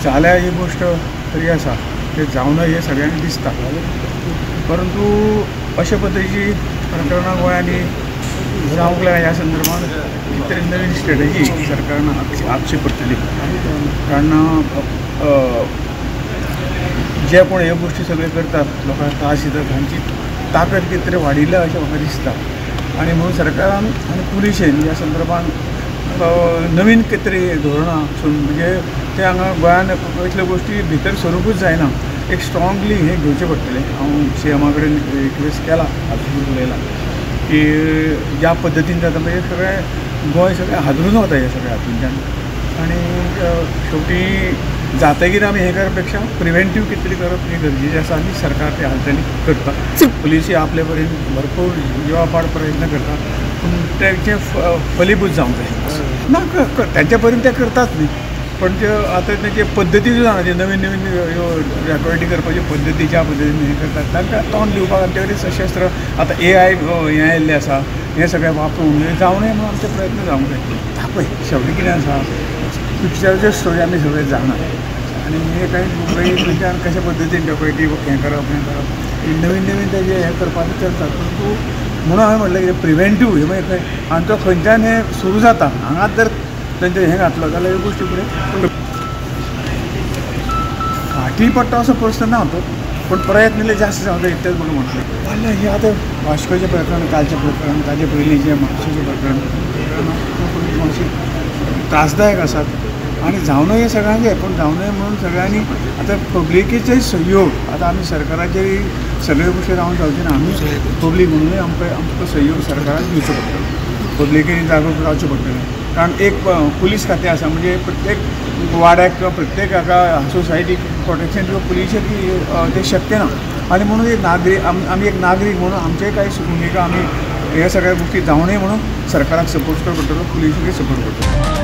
जाल्यार ही गोष्ट खरी आसा ते जावना हे सगळ्यांक दिसता परंतु अशा पद्धतीची प्रकरणां गोंयांनी जावंक लागल्या ह्या संदर्भात कितें नवीन स्ट्रॅटजी सरकारान आखची पडटली कारण जे कोण ह्यो गोष्टी सगळे करतात लोकांक त्रास दितात हांची ताकद कितें तरी वाडिल्ल्या अशें म्हाका दिसता आनी म्हणून सरकारान आनी पुलिशेन ह्या संदर्भात नवीन कितें तरी धोरणां म्हणजे ते हांगा गोंयान इतल्यो गोष्टी भितर सरूंकूच जायना एक स्ट्रॉंगली हे घेवचें पडटलें हांव सीएमा कडेन रिक्वेस्ट केला आजून उलयला की ज्या पद्दतीन जाता म्हणजे सगळें गोंय सगळें हादरून वता हे सगळ्या हातूंतल्यान आनी शेवटी जातकीर आमी हे करपा पेक्षा प्रिवेंटीव कितें तरी करप हें गरजेचें आसा आनी सरकार ते हालचाली करता पुलीसय आपले परीन भरपूर जिवापाड प्रयत्न करता पूण तेचे फलीभूत जावंक जाय ना तेंच्या परीन ते करतात न्ही पण ते आतां तेचे पद्दती जो जाणा नवीन नवीन ह्यो रेकॉर्डिंग करपाच्यो पद्दती ज्या पद्दतीन हे करतात तांकां तोंड दिवपाक आमचे कडेन सशस्त्र आतां AI हें आयिल्लें आसा हें सगळें वापरून जावं नये म्हणून आमचे प्रयत्न जावंक जाय पळय शेवटी कितें आसा पिक्चराच्यो स्टोरी आमी सगळे जाणा आनी हे काही खंयच्यान कशा पद्दतीन डेकोरेटीव हें करप नवीन नवीन तेजें हें करपाचें चलता परंतु म्हणून हांवें म्हटलें की प्रिवेंटीव हे मागीर आनी तो खंयच्यान हें सुरू जाता हांगाच जर तेंचें हें घातलो जाल्यार ह्यो गोश्टी फुडें फाटीं पडटा असो प्रश्न ना तो पण प्रयत्न इल्ले जास्त जावंक जाय इतलेंच म्हणून म्हटलें जाल्यार हें आतां वास्कोचें प्रकरण कालचें प्रकरण ताजे पयलींचें म्हापशेचें प्रकरण मातशें त्रासदायक आसात आनी जावं नये सगळ्यांचें पण जावं नये म्हणून सगळ्यांनी आतां पब्लिकेचेय सहयोग आतां आमी सरकाराचेर सगळ्यो गोश्टी रावन जावचे ना आमी पब्लीक म्हणूनय आमकां सहयोग सरकारान दिवचो पडटलो पब्लिकेन जागरूक रावचें पडटलें कारण एक पुलीस खातें आसा म्हणजे प्रत्येक वाड्याक किंवा प्रत्येक हाका सोसायटीक प्रोटेक्शन किंवा पुलिशेक तें शक्य ना आनी म्हणून एक नागरीक आमी एक नागरीक म्हणून आमचेय कांय भुमिका आमी ह्या सगळ्या गोश्टी जावं नये म्हणून सरकाराक सपोर्ट करचो पडटलो पुलिसाकय सपोर्ट करचो